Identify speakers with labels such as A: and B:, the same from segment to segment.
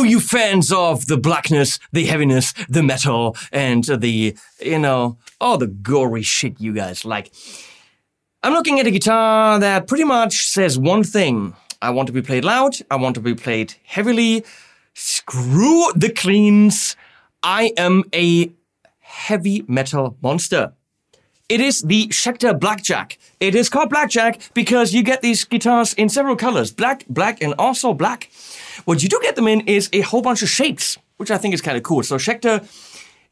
A: all you fans of the blackness, the heaviness, the metal, and the, you know, all the gory shit you guys like. I'm looking at a guitar that pretty much says one thing. I want to be played loud, I want to be played heavily, screw the cleans, I am a heavy metal monster. It is the Schecter Blackjack. It is called Blackjack because you get these guitars in several colors, black, black, and also black. What you do get them in is a whole bunch of shapes, which I think is kind of cool. So Schecter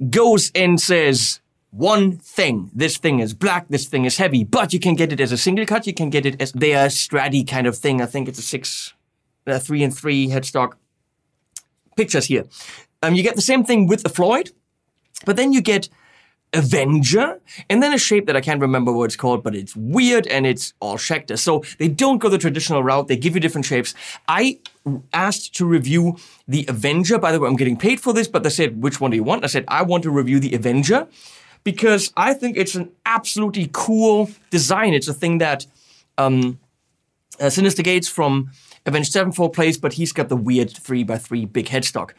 A: goes and says one thing. This thing is black, this thing is heavy, but you can get it as a single cut, you can get it as their Stratty kind of thing. I think it's a 3-in-3 headstock. Pictures here. You get the same thing with the Floyd, but then you get Avenger, and then a shape that I can't remember what it's called, but it's weird and it's all Schecter. So they don't go the traditional route, they give you different shapes. I asked to review the Avenger. By the way, I'm getting paid for this, but they said, which one do you want? I said, I want to review the Avenger because I think it's an absolutely cool design. It's a thing that Sinister Gates from Avenged Sevenfold plays, but he's got the weird 3x3 big headstock.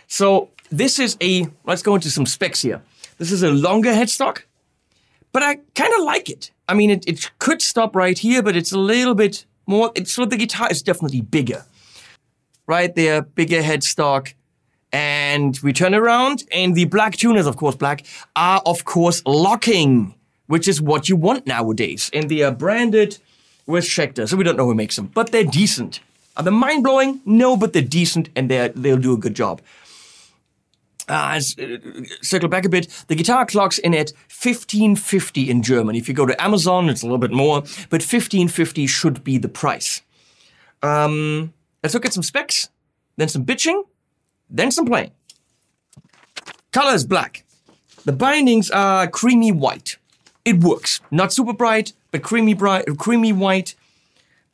A: So this is let's go into some specs here. This is a longer headstock, but I kind of like it. I mean, it could stop right here, but it's a little bit more, so the guitar is definitely bigger. Right there, bigger headstock. And we turn around, and the black tuners, of course black, are of course locking, which is what you want nowadays. And they are branded with Schecter, so we don't know who makes them, but they're decent. Are they mind-blowing? No, but they're decent, and they'll do a good job. Circle back a bit. The guitar clocks in at 1550 in German. If you go to Amazon, it's a little bit more, but 1550 should be the price. Let's look at some specs, then some bitching, then some playing. Color is black. The bindings are creamy white. It works. Not super bright, but creamy white.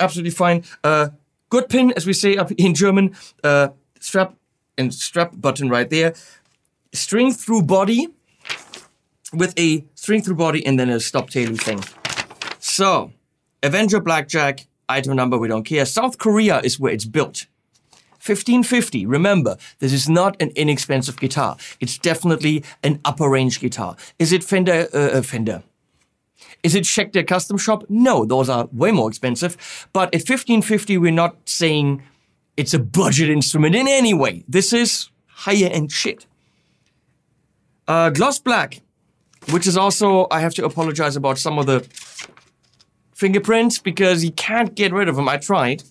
A: Absolutely fine. Good pin, as we say up in German. Strap button right there. String through body with a string through body and then a stop tailing thing. So, Avenger Blackjack, item number, we don't care. South Korea is where it's built. 1550, remember, this is not an inexpensive guitar. It's definitely an upper range guitar. Is it Fender? Is it Schecter Custom Shop? No, those are way more expensive. But at 1550, we're not saying it's a budget instrument in any way. This is higher end shit. Gloss black, which is also, I have to apologize about some of the fingerprints because you can't get rid of them. I tried.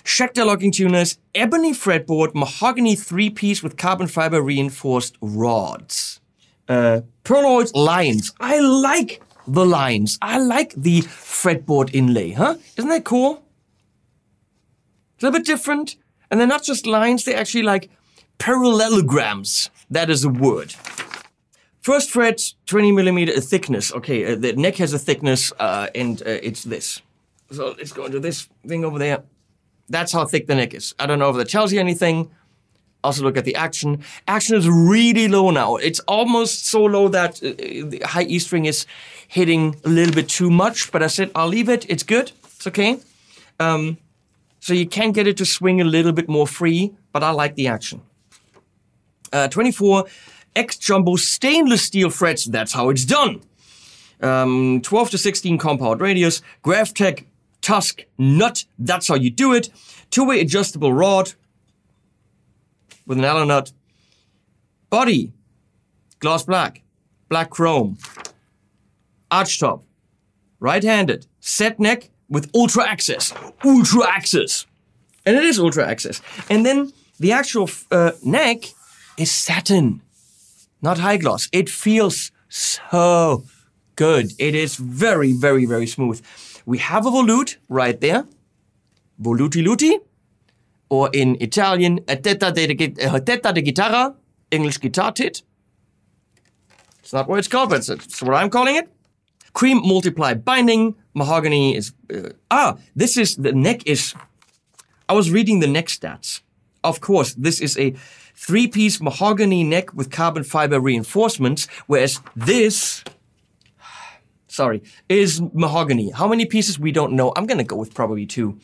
A: Schecter locking tuners, ebony fretboard, mahogany 3-piece with carbon fiber reinforced rods. Perloid lines. I like the lines. I like the fretboard inlay, huh? Isn't that cool? It's a little bit different. And they're not just lines, they're actually like parallelograms. That is a word. First fret, 20 millimeter thickness. Okay, the neck has a thickness, and it's this. So let's go into this thing over there. That's how thick the neck is. I don't know if that tells you anything. Also look at the action. Action is really low now. It's almost so low that the high E string is hitting a little bit too much, but I said I'll leave it. It's good. It's okay. So you can get it to swing a little bit more free, but I like the action. 24 X Jumbo stainless steel frets. That's how it's done. 12 to 16 compound radius. GraphTech Tusk nut. That's how you do it. Two-way adjustable rod with an Allen nut. Body, gloss black, black chrome. Arch top, right-handed. Set neck with ultra access. Ultra access. And it is ultra access. And then the actual neck is satin, not high gloss. It feels so good. It is very, very, very smooth. We have a volute right there. Voluti luti. Or in Italian, a tetta de guitarra, English guitar tit. It's not what it's called, but it's what I'm calling it. Cream multiply binding, mahogany is, this is, the neck is, I was reading the neck stats. Of course, this is a 3-piece mahogany neck with carbon fiber reinforcements, whereas this, is mahogany. How many pieces? We don't know. I'm gonna go with probably 2.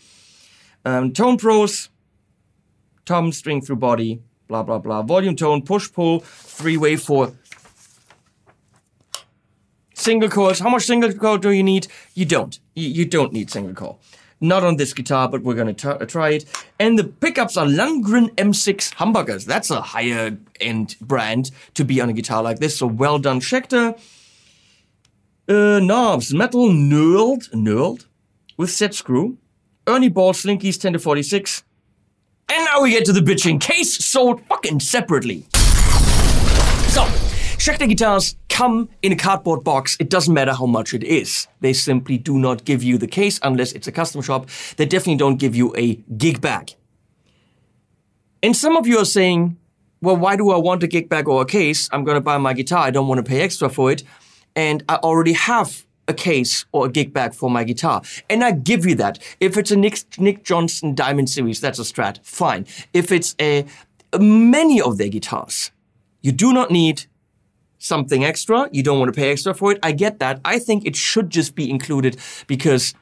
A: Tone pros, Thomann string through body, blah, blah, blah. Volume tone, push-pull, 3-way for single coils. How much single coil do you need? You don't. You don't need single coil. Not on this guitar, but we're going to try it. And the pickups are Lundgren M6 Hamburgers. That's a higher end brand to be on a guitar like this. So well done, Schecter. Knobs, metal knurled with set screw. Ernie Ball Slinkies 10 to 46. And now we get to the bitching. Case sold fucking separately. So, Schecter guitars come in a cardboard box. It doesn't matter how much it is. They simply do not give you the case unless it's a custom shop. They definitely don't give you a gig bag. And some of you are saying, well, why do I want a gig bag or a case? I'm gonna buy my guitar. I don't want to pay extra for it. And I already have a case or a gig bag for my guitar. And I give you that. If it's a Nick Johnson Diamond Series, that's a Strat, fine. If it's many of their guitars, you do not need something extra. You don't want to pay extra for it. I get that. I think it should just be included because,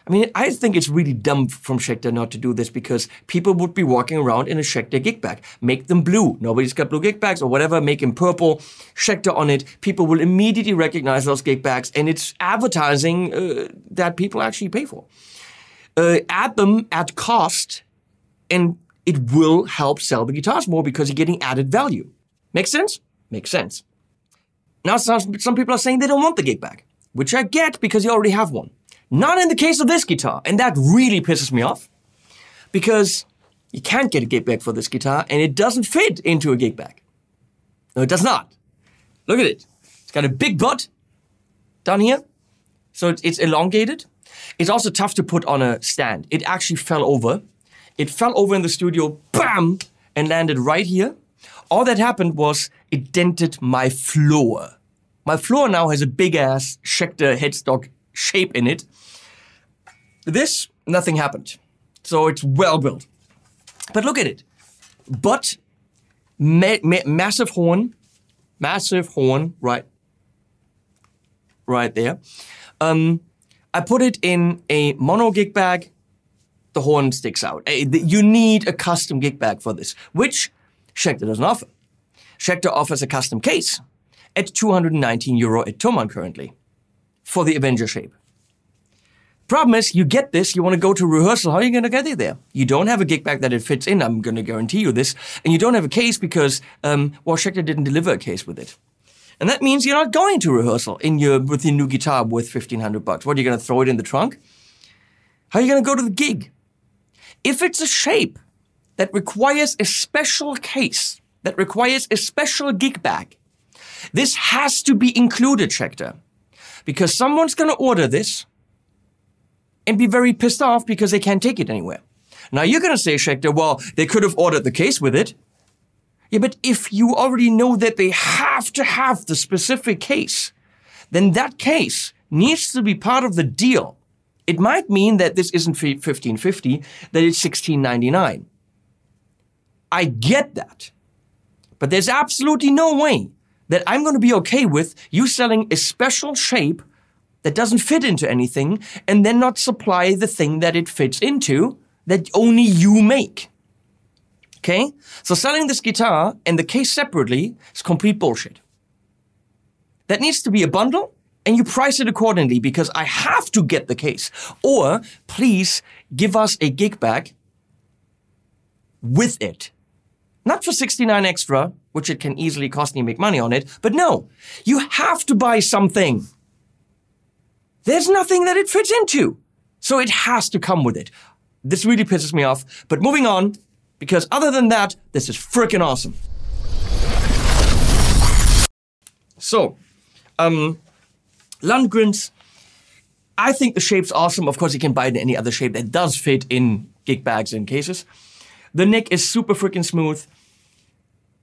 A: I mean, I think it's really dumb from Schecter not to do this because people would be walking around in a Schecter gig bag. Make them blue. Nobody's got blue gig bags or whatever. Make them purple. Schecter on it. People will immediately recognize those gig bags, and it's advertising that people actually pay for. Add them at cost, and it will help sell the guitars more because you're getting added value. Make sense? Makes sense. Now, some people are saying they don't want the gig bag, which I get because you already have one. Not in the case of this guitar, and that really pisses me off because you can't get a gig bag for this guitar and it doesn't fit into a gig bag. No, it does not. Look at it. It's got a big butt down here, so it's elongated. It's also tough to put on a stand. It actually fell over. It fell over in the studio, bam, and landed right here. All that happened was it dented my floor. My floor now has a big-ass Schecter headstock shape in it. This, nothing happened. So it's well built. But look at it. But massive horn, right there. I put it in a mono gig bag. The horn sticks out. You need a custom gig bag for this, which Schecter doesn't offer. Schecter offers a custom case at €219 at Thomann currently for the Avenger shape. Problem is, you get this, you want to go to rehearsal, how are you going to get it there? You don't have a gig bag that it fits in, I'm going to guarantee you this, and you don't have a case because, Schecter didn't deliver a case with it. And that means you're not going to rehearsal with your new guitar worth $1,500. What, are you going to throw it in the trunk? How are you going to go to the gig? If it's a shape that requires a special case, that requires a special gig bag, this has to be included, Schecter. Because someone's going to order this and be very pissed off because they can't take it anywhere. Now you're going to say, Schecter, well, they could have ordered the case with it. Yeah, but if you already know that they have to have the specific case, then that case needs to be part of the deal. It might mean that this isn't $1,550, that it's $1,699. I get that. But there's absolutely no way that I'm going to be okay with you selling a special shape that doesn't fit into anything and then not supply the thing that it fits into that only you make. Okay? So selling this guitar and the case separately is complete bullshit. That needs to be a bundle and you price it accordingly because I have to get the case. Or please give us a gig bag with it. Not for $69 extra, which it can easily cost me to make money on it, but no, you have to buy something. There's nothing that it fits into, so it has to come with it. This really pisses me off, but moving on, because other than that, this is freaking awesome. So, Lundgren's, I think the shape's awesome. Of course, you can buy it in any other shape that does fit in gig bags and cases. The neck is super freaking smooth.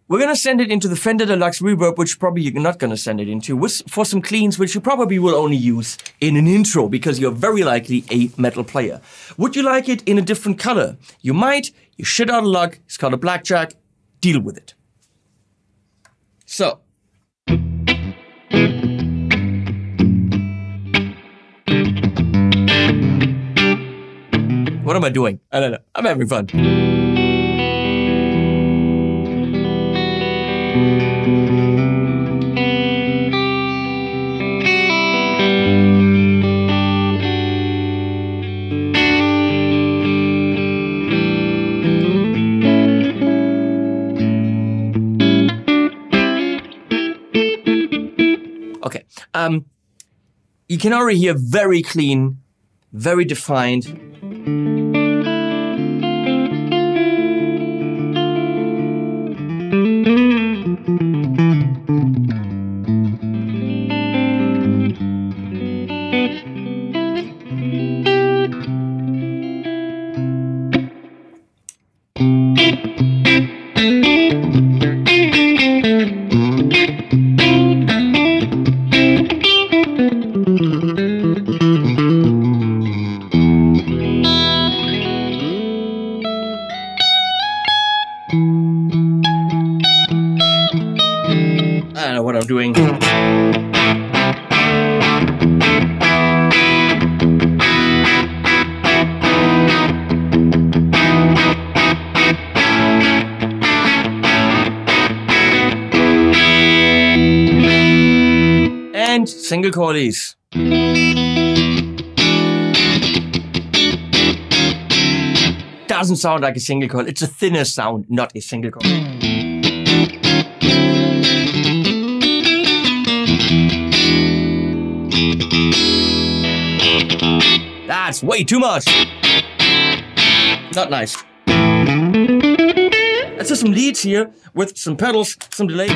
A: We're going to send it into the Fender Deluxe Reverb, which probably you're not going to send it into, for some cleans, which you probably will only use in an intro because you're very likely a metal player. Would you like it in a different color? You might. You're shit out of luck. It's called a Blackjack. Deal with it. So. What am I doing? I don't know. I'm having fun. Okay. You can already hear very clean, very defined. single coilies. Doesn't sound like a single coil. It's a thinner sound, not a single coil. That's way too much. Not nice. Let's do some leads here with some pedals, some delay.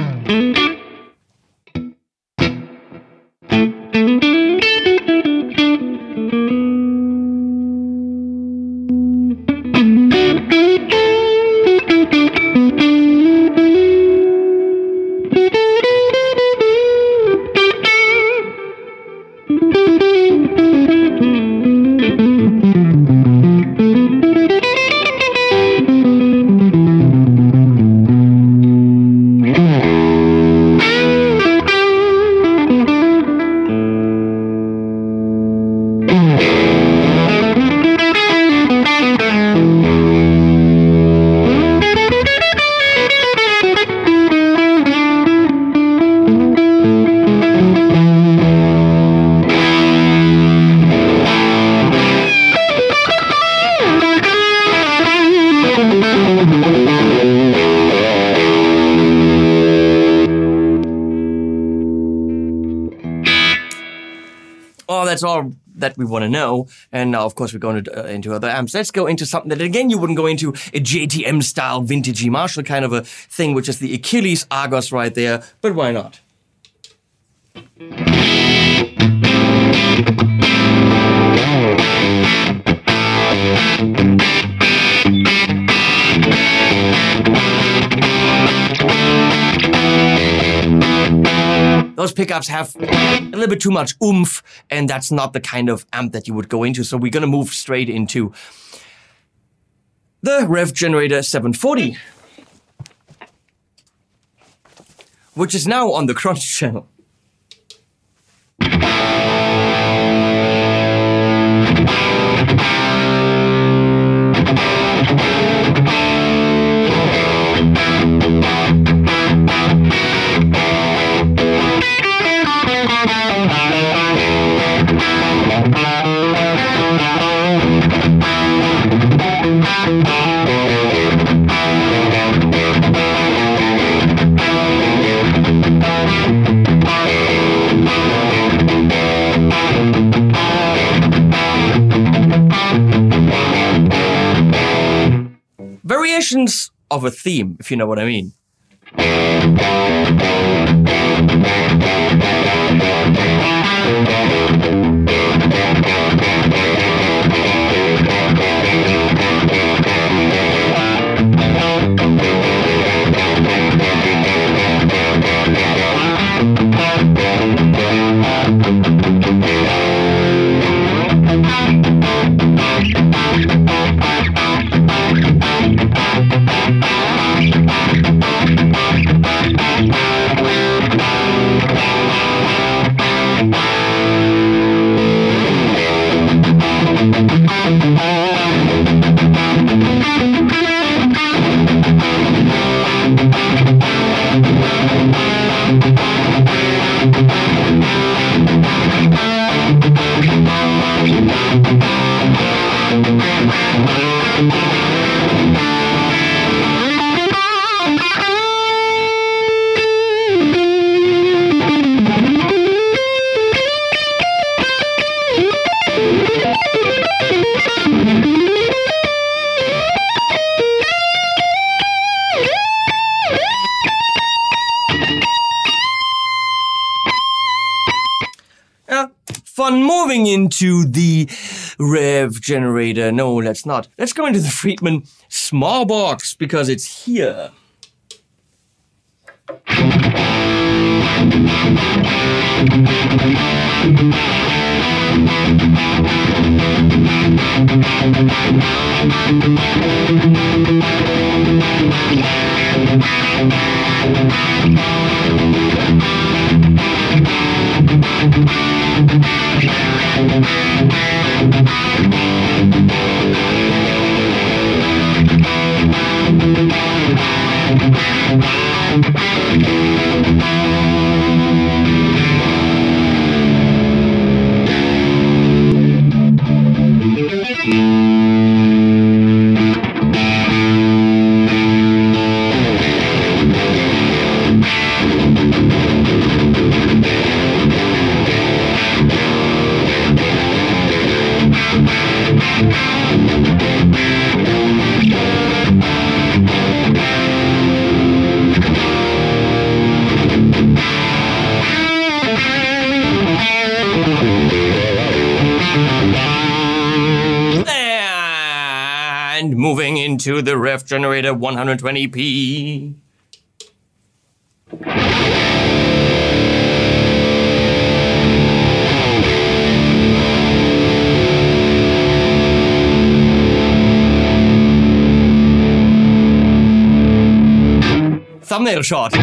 A: That's all that we want to know. And now, of course, we're going to, into other amps. Let's go into something that, again, you wouldn't go into, a JTM-style, vintagey Marshall kind of a thing, which is the Achillies Argos right there. But why not? Those pickups have a little bit too much oomph, and that's not the kind of amp that you would go into. So we're gonna move straight into the Revv Generator 740, which is now on the Crunch channel. Variations of a theme, if you know what I mean. Fun moving into the Revv Generator. No, let's not. Let's go into the Friedman Smallbox because it's here. And moving into the Revv generator 120p. Thumbnail shot.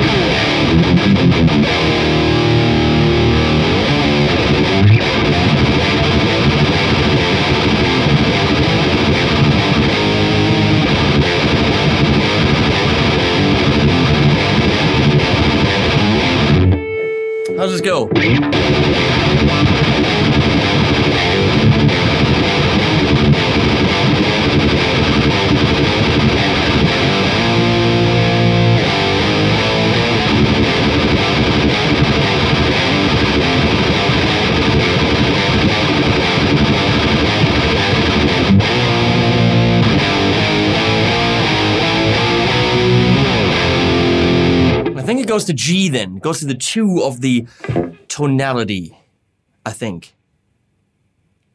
A: How's this go? I think it goes to G then. It goes to the 2 of the tonality, I think.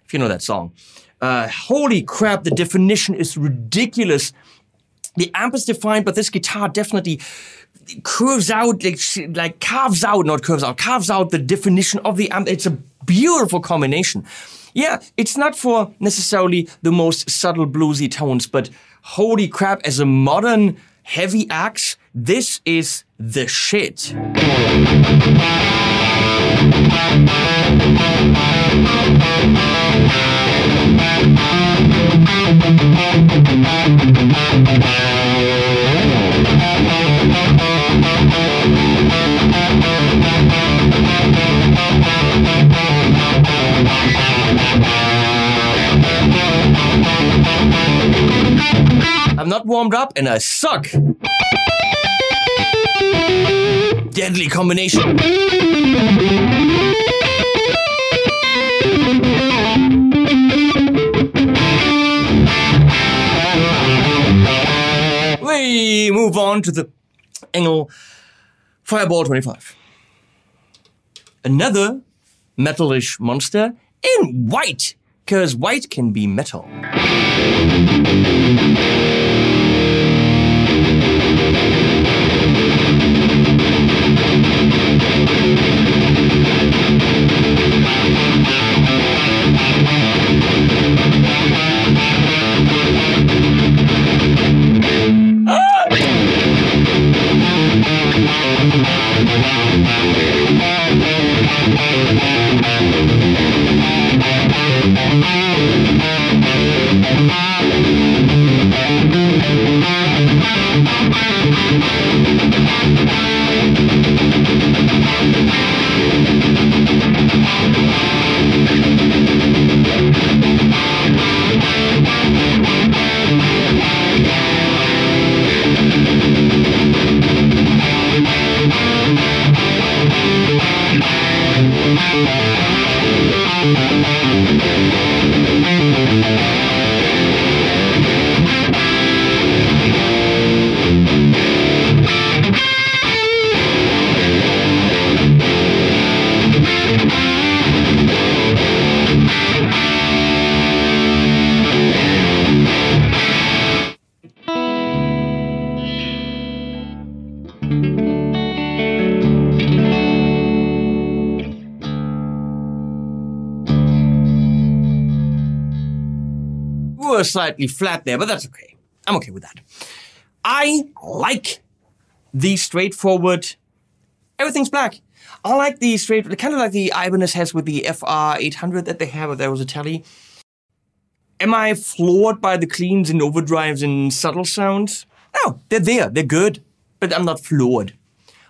A: If you know that song. Holy crap, the definition is ridiculous. The amp is defined, but this guitar definitely curves out, carves out the definition of the amp. It's a beautiful combination. Yeah, it's not for necessarily the most subtle bluesy tones, but holy crap, as a modern heavy axe, this is the shit. I'm not warmed up and I suck. Deadly combination. We move on to the ENGL Fireball 25. Another metalish monster in white, because white can be metal. Slightly flat there, but that's okay. I'm okay with that. I like the straightforward, everything's black. I like the straight, kind of like the Ibanez has with the FR800 that they have, if there was a Tele. Am I floored by the cleans and overdrives and subtle sounds? No, they're there, they're good, but I'm not floored.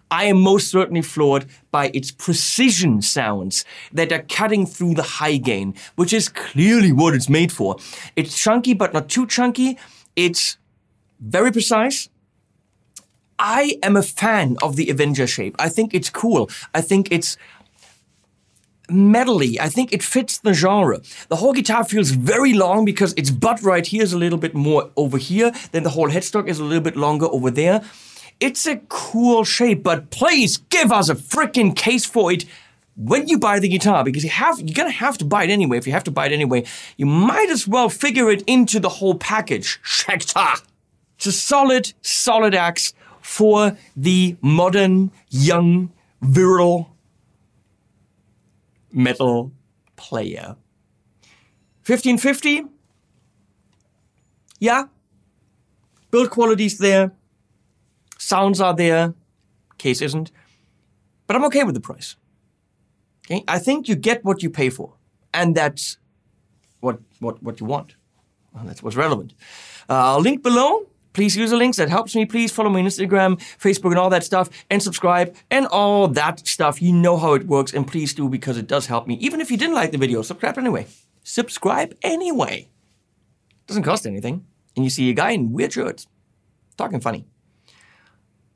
A: I am most certainly floored by its precision sounds that are cutting through the high gain, which is clearly what it's made for. It's chunky, but not too chunky. It's very precise. I am a fan of the Avenger shape. I think it's cool. I think it's metally. I think it fits the genre. The whole guitar feels very long because its butt right here is a little bit more over here, then the whole headstock is a little bit longer over there. It's a cool shape, but please give us a freaking case for it when you buy the guitar, because you're gonna have to buy it anyway. If you have to buy it anyway, you might as well figure it into the whole package. Schecter. It's a solid axe for the modern, young, virile metal player. 1550. Yeah. Build quality's there. Sounds are there. Case isn't. But I'm okay with the price. Okay? I think you get what you pay for. And that's what you want. Well, that's what's relevant. I'll link below. Please use the links. That helps me. Please follow me on Instagram, Facebook, and all that stuff. And subscribe and all that stuff. You know how it works. And please do, because it does help me. Even if you didn't like the video, subscribe anyway. Subscribe anyway. Doesn't cost anything. And you see a guy in weird shirts talking funny.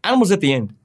A: Animals at the end.